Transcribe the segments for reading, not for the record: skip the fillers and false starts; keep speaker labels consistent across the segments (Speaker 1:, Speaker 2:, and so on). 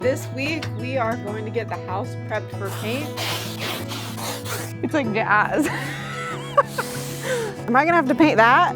Speaker 1: This week we are going to get the house prepped for paint.
Speaker 2: It's like jazz. Am I gonna have to paint that?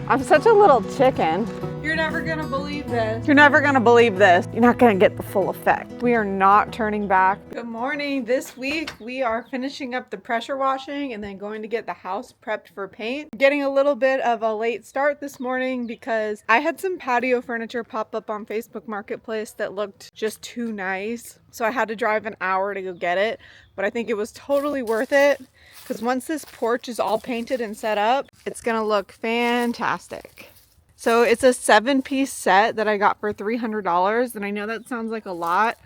Speaker 2: I'm such a little chicken.
Speaker 1: You're never gonna believe this.
Speaker 2: You're never gonna believe this. You're not gonna get the full effect. We are not turning back.
Speaker 1: Good morning. This week we are finishing up the pressure washing and then going to get the house prepped for paint. Getting a little bit of a late start this morning because I had some patio furniture pop up on Facebook Marketplace that looked just too nice. So I had to drive an hour to go get it, but I think it was totally worth it because once this porch is all painted and set up, it's gonna look fantastic. So it's a 7-piece set that I got for $300, and I know that sounds like a lot,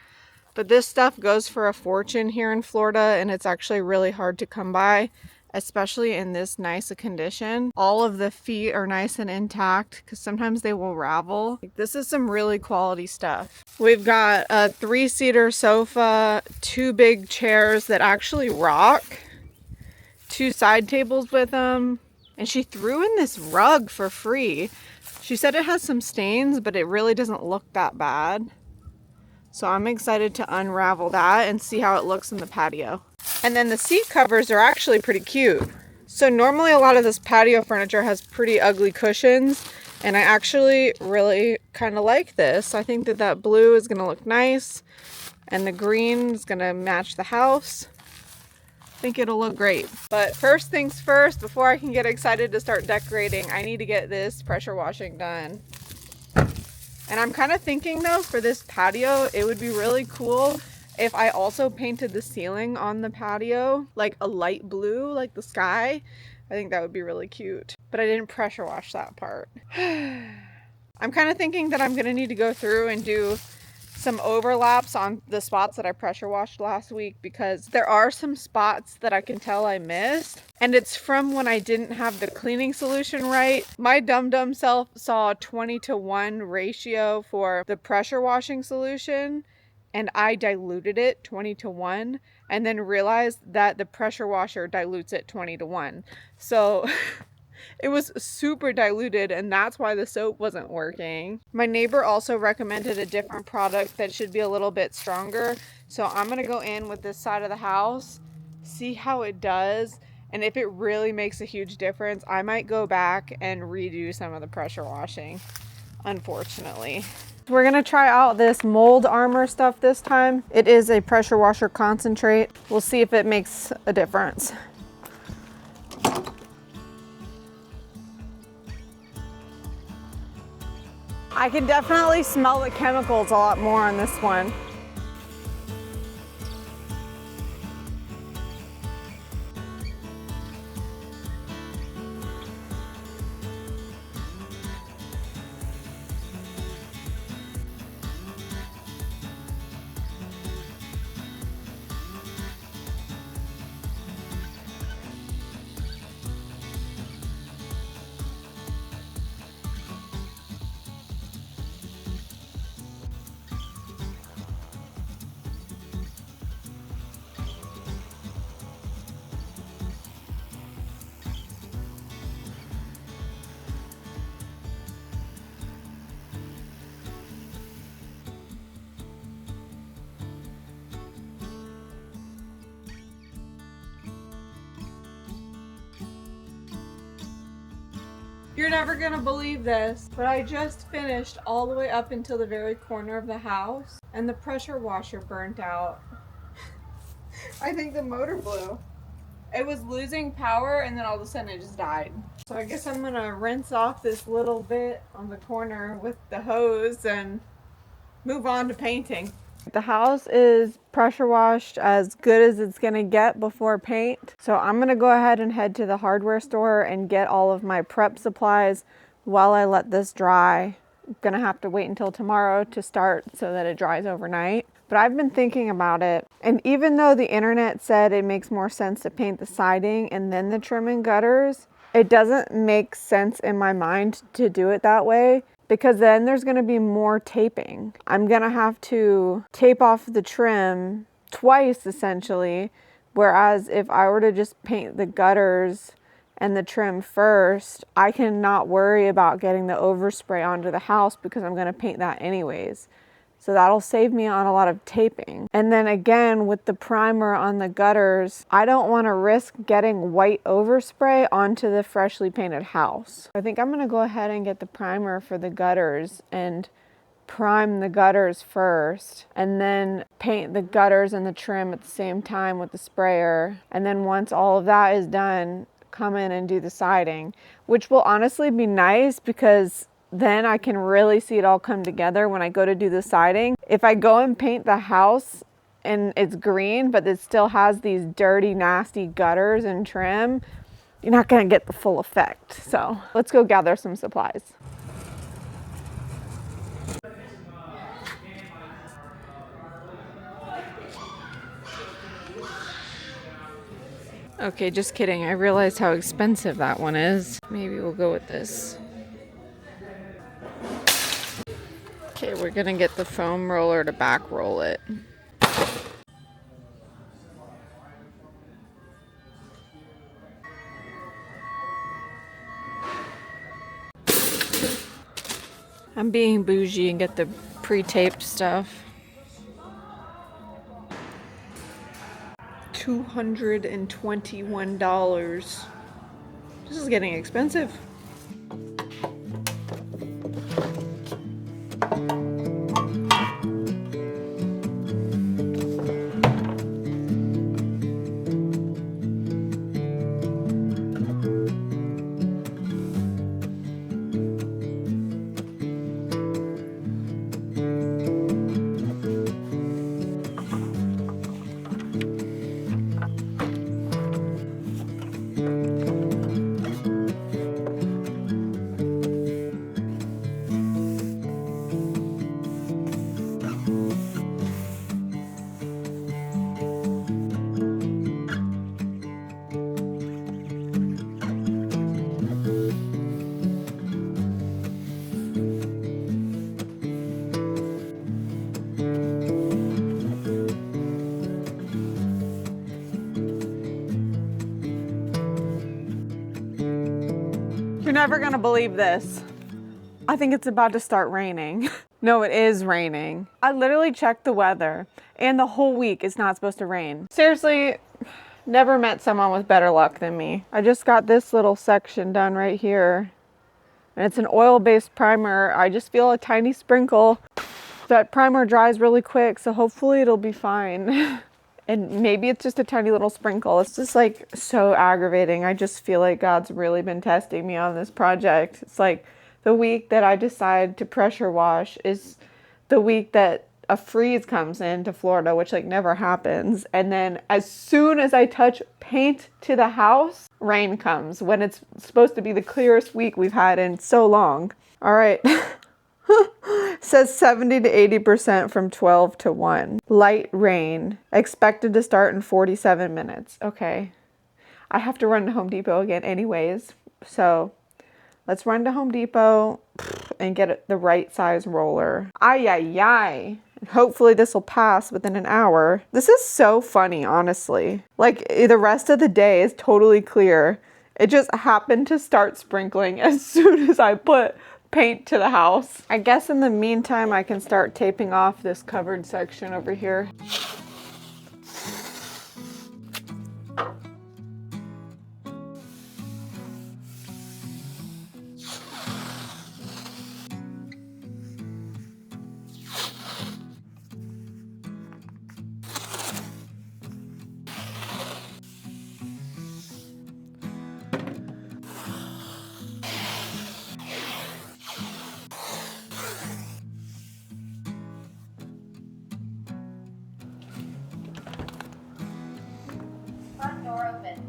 Speaker 1: but this stuff goes for a fortune here in Florida, and it's actually really hard to come by, especially in this nice a condition. All of the feet are nice and intact because sometimes they will ravel. This is some really quality stuff. We've got a 3-seater sofa, 2 big chairs that actually rock, 2 side tables with them, and she threw in this rug for free. She said it has some stains, but it really doesn't look that bad. So I'm excited to unravel that and see how it looks in the patio. And then the seat covers are actually pretty cute. So normally a lot of this patio furniture has pretty ugly cushions, and I actually really kind of like this. I think that blue is gonna look nice, and the green is gonna match the house. I think it'll look great. But first things first, before I can get excited to start decorating, I need to get this pressure washing done. And I'm kind of thinking though, for this patio, it would be really cool if I also painted the ceiling on the patio like a light blue, like the sky. I think that would be really cute. But I didn't pressure wash that part. I'm kind of thinking that I'm gonna need to go through and do some overlaps on the spots that I pressure washed last week because there are some spots that I can tell I missed, and it's from when I didn't have the cleaning solution right. My dumb self saw a 20-to-1 ratio for the pressure washing solution, and I diluted it 20-to-1 and then realized that the pressure washer dilutes it 20-to-1. So it was super diluted, and that's why the soap wasn't working. My neighbor also recommended a different product that should be a little bit stronger. So I'm going to go in with this side of the house, see how it does. And if it really makes a huge difference, I might go back and redo some of the pressure washing, unfortunately. We're going to try out this mold armor stuff this time. It is a pressure washer concentrate. We'll see if it makes a difference. I can definitely smell the chemicals a lot more on this one. You're never gonna believe this, but I just finished all the way up until the very corner of the house, and the pressure washer burnt out. I think the motor blew. It was losing power, and then all of a sudden it just died. So I guess I'm gonna rinse off this little bit on the corner with the hose and move on to painting. The house is pressure washed as good as it's gonna get before paint. So I'm gonna go ahead and head to the hardware store and get all of my prep supplies while I let this dry. I'm gonna have to wait until tomorrow to start so that it dries overnight. But I've been thinking about it, and even though the internet said it makes more sense to paint the siding and then the trim and gutters, it doesn't make sense in my mind to do it that way, because then there's gonna be more taping. I'm gonna have to tape off the trim twice essentially, whereas if I were to just paint the gutters and the trim first, I can not worry about getting the overspray onto the house because I'm gonna paint that anyways.
Speaker 2: So that'll save me on a lot of taping. And then again, with the primer on the gutters, I don't want to risk getting white overspray onto the freshly painted house. I think I'm going to go ahead and get the primer for the gutters and prime the gutters first, and then paint the gutters and the trim at the same time with the sprayer. And then once all of that is done, come in and do the siding, which will honestly be nice because then I can really see it all come together when I go to do the siding. If I go and paint the house and it's green, but it still has these dirty, nasty gutters and trim, you're not gonna get the full effect. So let's go gather some supplies.
Speaker 1: Okay, just kidding. I realized how expensive that one is. Maybe we'll go with this. Okay, we're gonna get the foam roller to back roll it. I'm being bougie and get the pre-taped stuff. $221. This is getting expensive.
Speaker 2: You're never gonna believe this. I think it's about to start raining. No, it is raining. I literally checked the weather and the whole week it's not supposed to rain. Seriously, never met someone with better luck than me. I just got this little section done right here. And it's an oil-based primer. I just feel a tiny sprinkle. That primer dries really quick, so hopefully it'll be fine. And maybe it's just a tiny little sprinkle. It's just like so aggravating. I just feel like God's really been testing me on this project. It's like the week that I decide to pressure wash is the week that a freeze comes into Florida, which like never happens. And then as soon as I touch paint to the house, rain comes when it's supposed to be the clearest week we've had in so long. All right. Says 70 to 80% from 12 to 1. Light rain. Expected to start in 47 minutes. Okay. I have to run to Home Depot again anyways. So let's run to Home Depot and get the right size roller. Ay, ay, ay. Hopefully this will pass within an hour. This is so funny, honestly. Like the rest of the day is totally clear. It just happened to start sprinkling as soon as I put paint to the house. I guess in the meantime, I can start taping off this covered section over here.
Speaker 3: Front door open.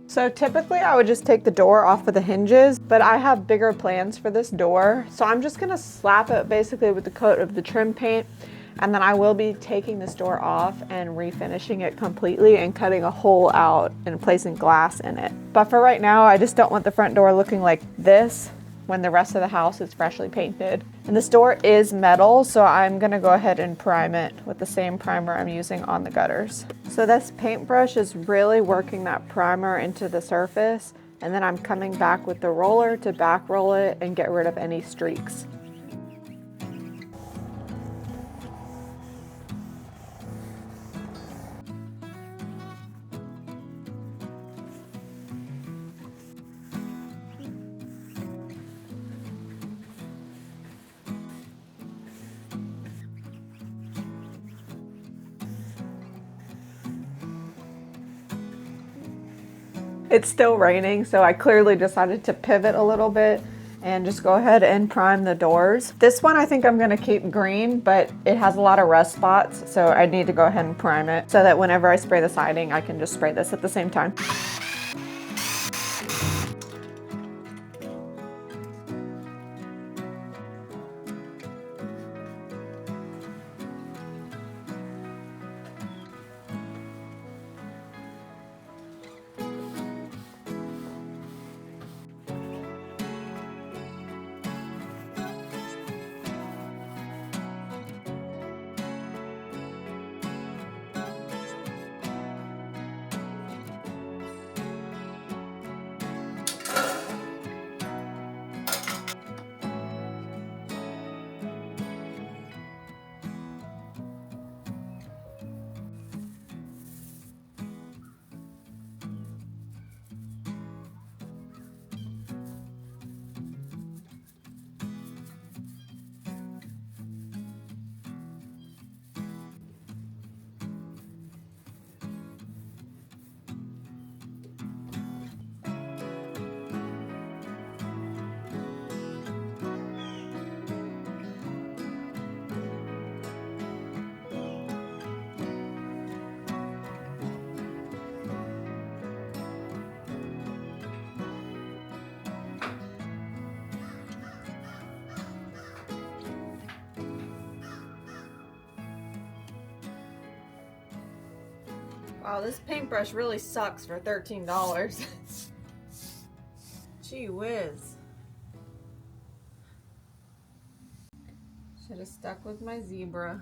Speaker 2: So typically I would just take the door off of the hinges, but I have bigger plans for this door. So I'm just gonna slap it basically with the coat of the trim paint, and then I will be taking this door off and refinishing it completely and cutting a hole out and placing glass in it. But for right now, I just don't want the front door looking like this when the rest of the house is freshly painted. And this door is metal, so I'm gonna go ahead and prime it with the same primer I'm using on the gutters. So this paintbrush is really working that primer into the surface, and then I'm coming back with the roller to back roll it and get rid of any streaks. It's still raining, so I clearly decided to pivot a little bit and just go ahead and prime the doors. This one I think I'm gonna keep green, but it has a lot of rust spots, so I need to go ahead and prime it so that whenever I spray the siding, I can just spray this at the same time.
Speaker 1: Wow, this paintbrush really sucks for $13. Gee whiz. Should have stuck with my zebra.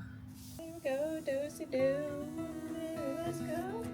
Speaker 1: Here we go, do-si-do. Let's go.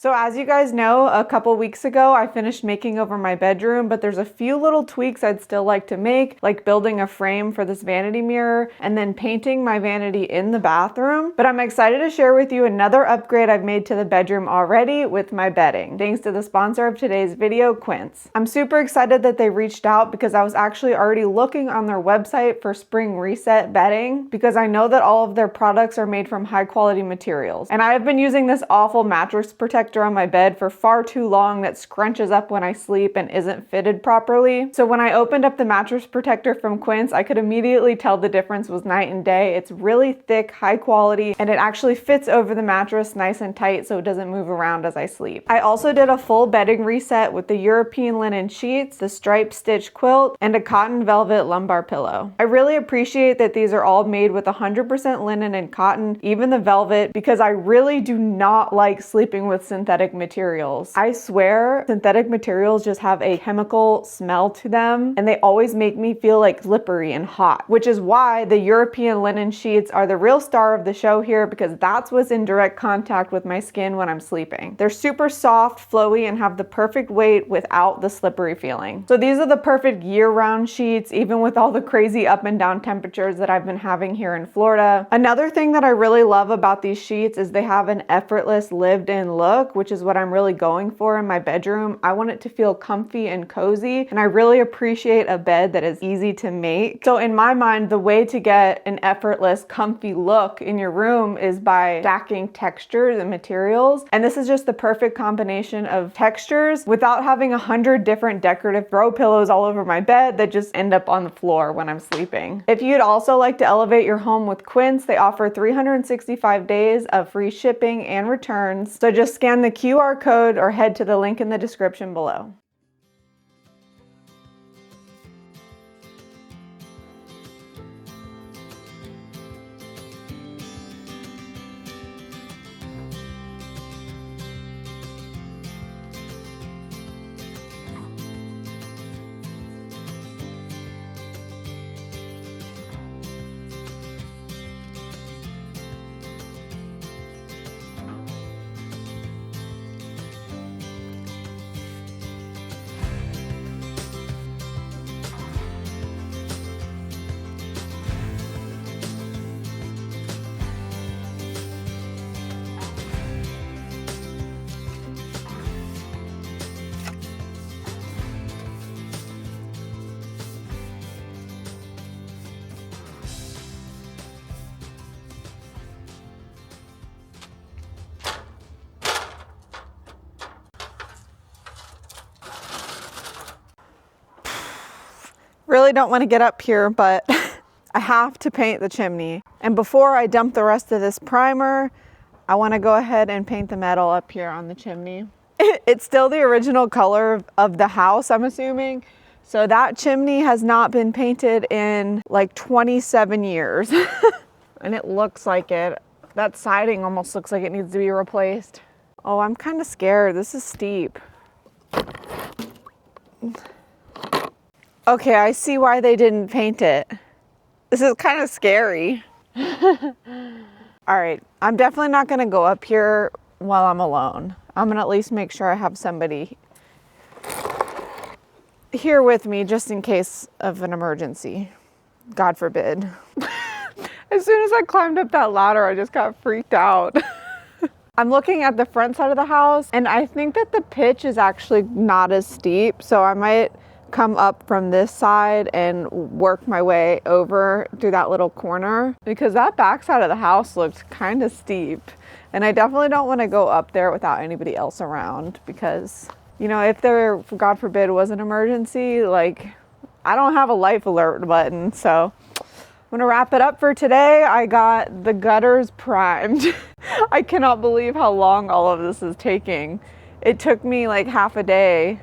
Speaker 2: So as you guys know, a couple weeks ago, I finished making over my bedroom, but there's a few little tweaks I'd still like to make, like building a frame for this vanity mirror and then painting my vanity in the bathroom. But I'm excited to share with you another upgrade I've made to the bedroom already with my bedding, thanks to the sponsor of today's video, Quince. I'm super excited that they reached out because I was actually already looking on their website for spring reset bedding because I know that all of their products are made from high quality materials. And I have been using this awful mattress protector on my bed for far too long that scrunches up when I sleep and isn't fitted properly. So when I opened up the mattress protector from Quince, I could immediately tell the difference was night and day. It's really thick, high quality, and it actually fits over the mattress nice and tight so it doesn't move around as I sleep. I also did a full bedding reset with the European linen sheets, the striped stitch quilt, and a cotton velvet lumbar pillow. I really appreciate that these are all made with 100% linen and cotton, even the velvet, because I really do not like sleeping with synthetic materials. I swear synthetic materials just have a chemical smell to them and they always make me feel like slippery and hot, which is why the European linen sheets are the real star of the show here because that's what's in direct contact with my skin when I'm sleeping. They're super soft, flowy, and have the perfect weight without the slippery feeling. So these are the perfect year-round sheets, even with all the crazy up and down temperatures that I've been having here in Florida. Another thing that I really love about these sheets is they have an effortless lived-in look, which is what I'm really going for in my bedroom. I want it to feel comfy and cozy, and I really appreciate a bed that is easy to make. So in my mind, the way to get an effortless, comfy look in your room is by stacking textures and materials. And this is just the perfect combination of textures without having 100 different decorative throw pillows all over my bed that just end up on the floor when I'm sleeping. If you'd also like to elevate your home with Quince, they offer 365 days of free shipping and returns. So just scan the QR code or head to the link in the description below. Really don't want to get up here, but I have to paint the chimney. And before I dump the rest of this primer, I want to go ahead and paint the metal up here on the chimney. It's still the original color of the house, I'm assuming. So that chimney has not been painted in like 27 years. And it looks like it. That siding almost looks like it needs to be replaced. Oh, I'm kind of scared. This is steep. Okay, I see why they didn't paint it. This is kind of scary. All right, I'm definitely not gonna go up here while I'm alone. I'm gonna at least make sure I have somebody here with me just in case of an emergency. God forbid. As soon as I climbed up that ladder, I just got freaked out. I'm looking at the front side of the house and I think that the pitch is actually not as steep, so I might come up from this side and work my way over through that little corner because that back side of the house looked kind of steep and I definitely don't want to go up there without anybody else around because, you know, if there, God forbid, was an emergency, like I don't have a life alert button. So I'm gonna wrap it up for today. I got the gutters primed. I cannot believe how long all of this is taking. It took me like half a day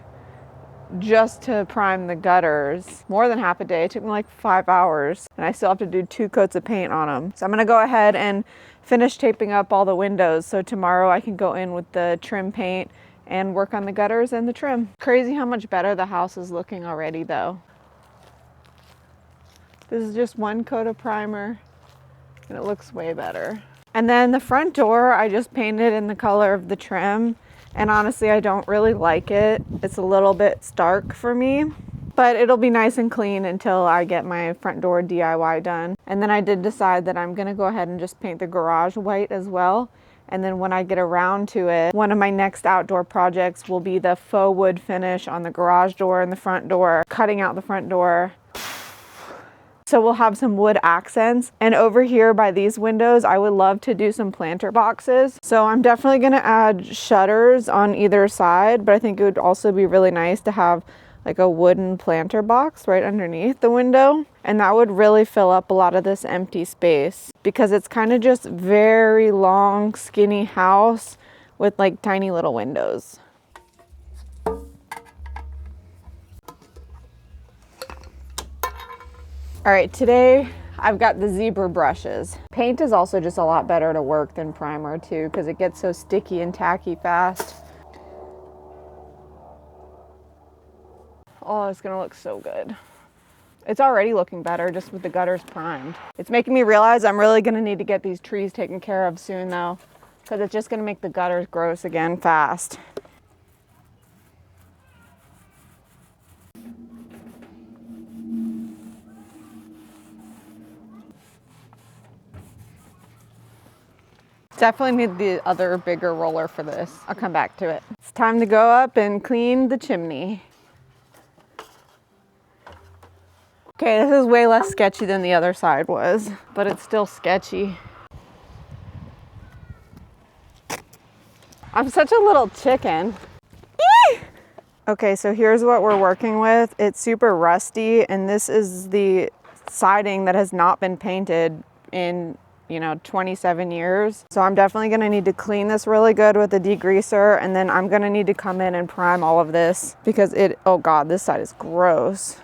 Speaker 2: just to prime the gutters. More than half a day. It took me like 5 hours and I still have to do 2 coats of paint on them. So I'm gonna go ahead and finish taping up all the windows so tomorrow I can go in with the trim paint and work on the gutters and the trim. Crazy how much better the house is looking already though. This is just 1 coat of primer and it looks way better. And then the front door I just painted in the color of the trim And honestly, I don't really like it. It's a little bit stark for me, but it'll be nice and clean until I get my front door DIY done. And then I did decide that I'm gonna go ahead and just paint the garage white as well. And then when I get around to it, one of my next outdoor projects will be the faux wood finish on the garage door and the front door, cutting out the front door. So we'll have some wood accents. And over here by these windows, I would love to do some planter boxes. So I'm definitely gonna add shutters on either side, but I think it would also be really nice to have like a wooden planter box right underneath the window. And that would really fill up a lot of this empty space because it's kind of just very long, skinny house with like tiny little windows. All right, today I've got the zebra brushes. Paint is also just a lot better to work than primer too because it gets so sticky and tacky fast. Oh, it's gonna look so good. It's already looking better just with the gutters primed. It's making me realize I'm really gonna need to get these trees taken care of soon though, because it's just gonna make the gutters gross again fast. Definitely need the other bigger roller for this. I'll come back to it. It's time to go up and clean the chimney. Okay, this is way less sketchy than the other side was, but it's still sketchy. I'm such a little chicken. Eee! Okay, so here's what we're working with. It's super rusty, and this is the siding that has not been painted in 27 years. So I'm definitely gonna need to clean this really good with a degreaser, and then I'm gonna need to come in and prime all of this because oh God, this side is gross.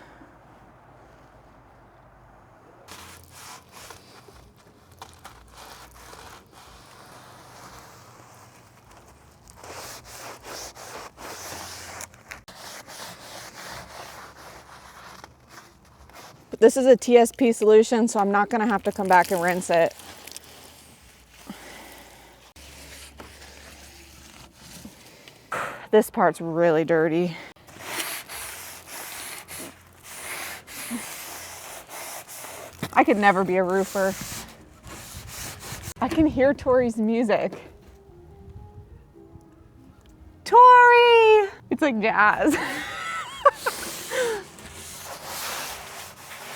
Speaker 2: But this is a TSP solution, so I'm not gonna have to come back and rinse it. This part's really dirty. I could never be a roofer. I can hear Tori's music. Tori! It's like jazz.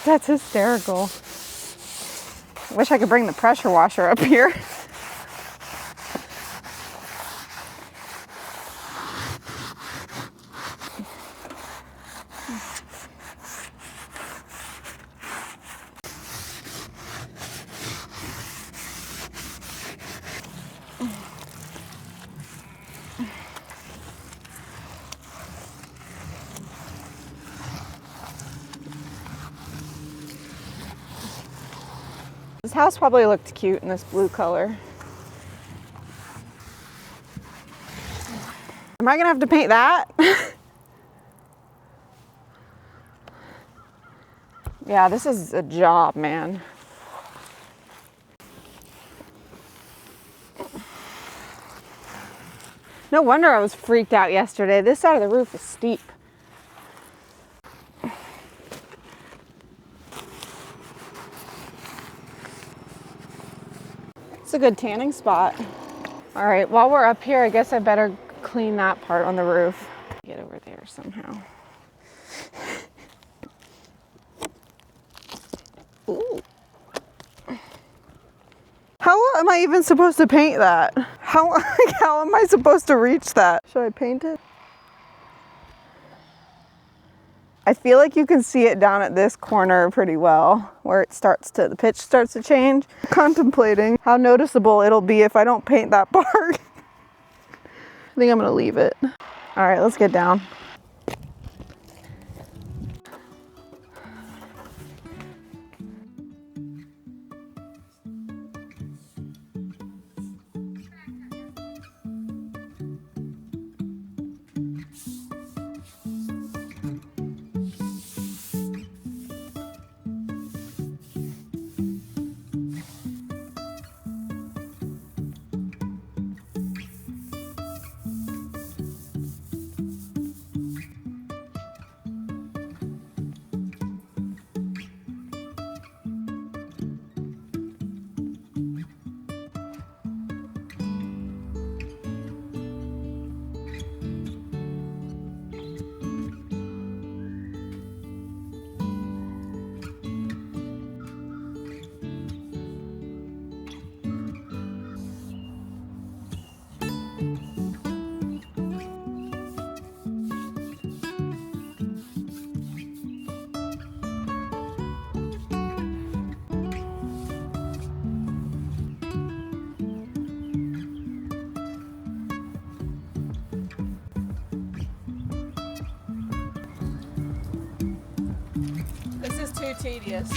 Speaker 2: That's hysterical. I wish I could bring the pressure washer up here. This house probably looked cute in this blue color. Am I gonna have to paint that? Yeah, this is a job, man. No wonder I was freaked out yesterday. This side of the roof is steep. It's a good tanning spot. All right, while we're up here, I guess I better clean that part on the roof. Get over there somehow. Ooh. How am I even supposed to paint that? How am I supposed to reach that? Should I paint it? I feel like you can see it down at this corner pretty well, where the pitch starts to change. Contemplating how noticeable it'll be if I don't paint that part. I think I'm gonna leave it. All right, let's get down. very tedious.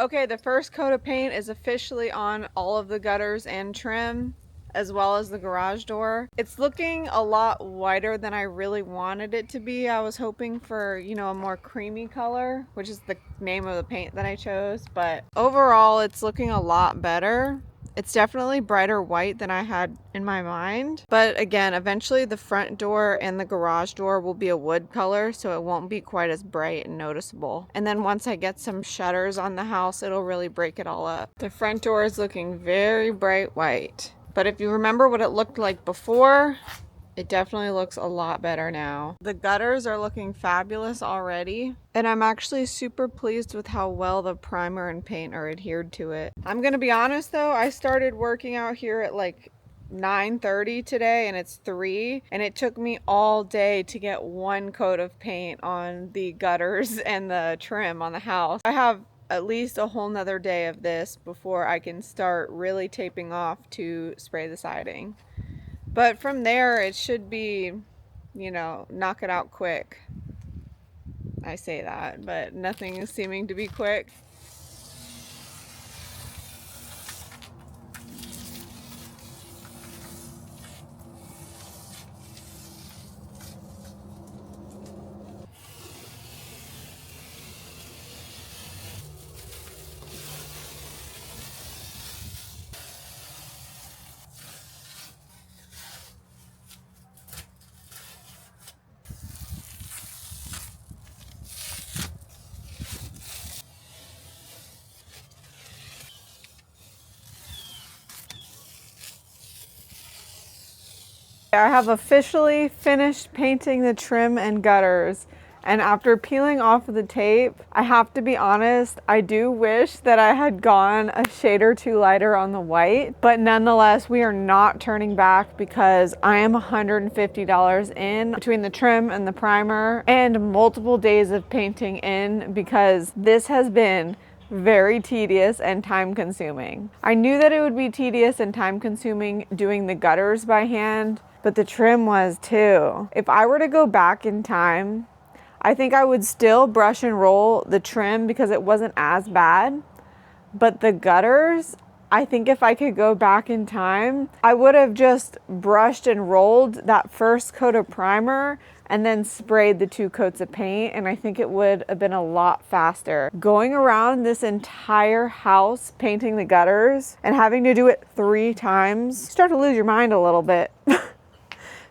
Speaker 2: Okay, the first coat of paint is officially on all of the gutters and trim, as well as the garage door. It's looking a lot whiter than I really wanted it to be. I was hoping for, you know, a more creamy color, which is the name of the paint that I chose, but overall it's looking a lot better. It's definitely brighter white than I had in my mind. But again, eventually the front door and the garage door will be a wood color, so it won't be quite as bright and noticeable. And then once I get some shutters on the house, it'll really break it all up. The front door is looking very bright white. But if you remember what it looked like before, it definitely looks a lot better now. The gutters are looking fabulous already, and I'm actually super pleased with how well the primer and paint are adhered to it. I'm gonna be honest though, I started working out here at like 9:30 today and it's 3, and it took me all day to get one coat of paint on the gutters and the trim on the house. I have at least a whole nother day of this before I can start really taping off to spray the siding. But from there, it should be, you know, knock it out quick. I say that, but nothing is seeming to be quick. I have officially finished painting the trim and gutters, and after peeling off of the tape, I have to be honest, I do wish that I had gone a shade or two lighter on the white, but nonetheless, we are not turning back because I am $150 in between the trim and the primer and multiple days of painting in, because this has been very tedious and time consuming. I knew that it would be tedious and time consuming doing the gutters by hand, but the trim was too. If I were to go back in time, I think I would still brush and roll the trim because it wasn't as bad, but the gutters, I think if I could go back in time, I would have just brushed and rolled that first coat of primer and then sprayed the 2 coats of paint, and I think it would have been a lot faster. Going around this entire house painting the gutters and having to do it 3 times, you start to lose your mind a little bit.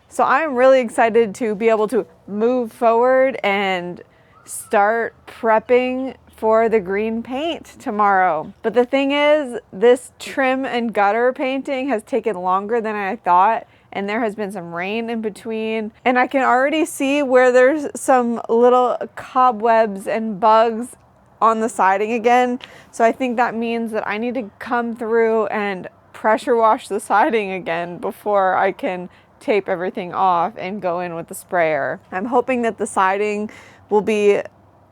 Speaker 2: So I'm really excited to be able to move forward and start prepping for the green paint tomorrow. But the thing is, this trim and gutter painting has taken longer than I thought, and there has been some rain in between, and I can already see where there's some little cobwebs and bugs on the siding again. So I think that means that I need to come through and pressure wash the siding again before I can tape everything off and go in with the sprayer. I'm hoping that the siding will be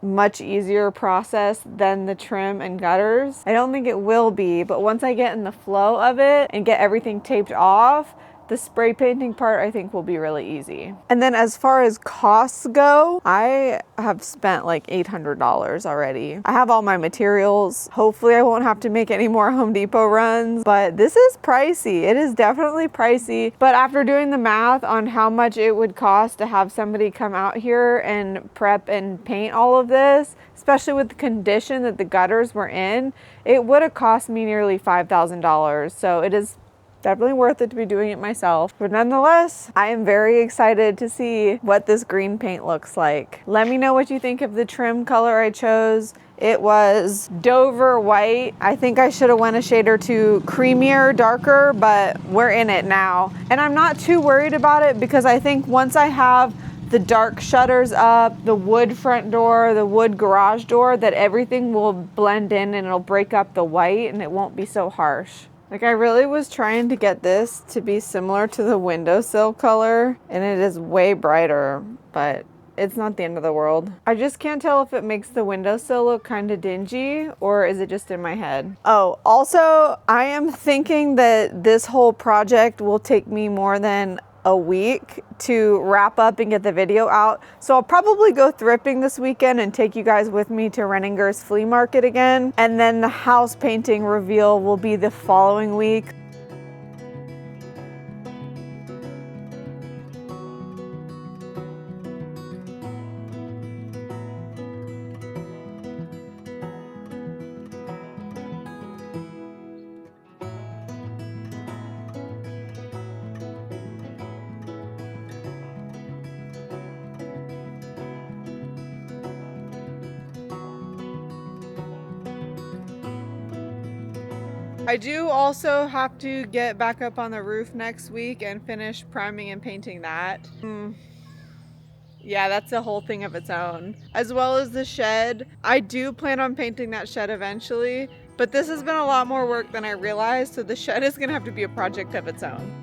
Speaker 2: much easier process than the trim and gutters. I don't think it will be, but once I get in the flow of it and get everything taped off, The spray painting part I think will be really easy. And then as far as costs go, I have spent like $800 already. I have all my materials. Hopefully I won't have to make any more Home Depot runs, but this is pricey. It is definitely pricey. But after doing the math on how much it would cost to have somebody come out here and prep and paint all of this, especially with the condition that the gutters were in, it would have cost me nearly $5,000. So it is definitely worth it to be doing it myself. But nonetheless, I am very excited to see what this green paint looks like. Let me know what you think of the trim color I chose. It was Dover white. I think I should have went a shade or two creamier, darker, but we're in it now. And I'm not too worried about it because I think once I have the dark shutters up, the wood front door, the wood garage door, that everything will blend in and it'll break up the white and it won't be so harsh. Like I really was trying to get this to be similar to the windowsill color and it is way brighter, but it's not the end of the world. I just can't tell if it makes the windowsill look kind of dingy or is it just in my head. Oh, also I am thinking that this whole project will take me more than a week to wrap up and get the video out. So I'll probably go thrifting this weekend and take you guys with me to Renninger's flea market again. And then the house painting reveal will be the following week.
Speaker 1: I do also have to get back up on the roof next week and finish priming and painting that. Yeah, that's a whole thing of its own. As well as the shed. I do plan on painting that shed eventually, but this has been a lot more work than I realized, so the shed is gonna have to be a project of its own.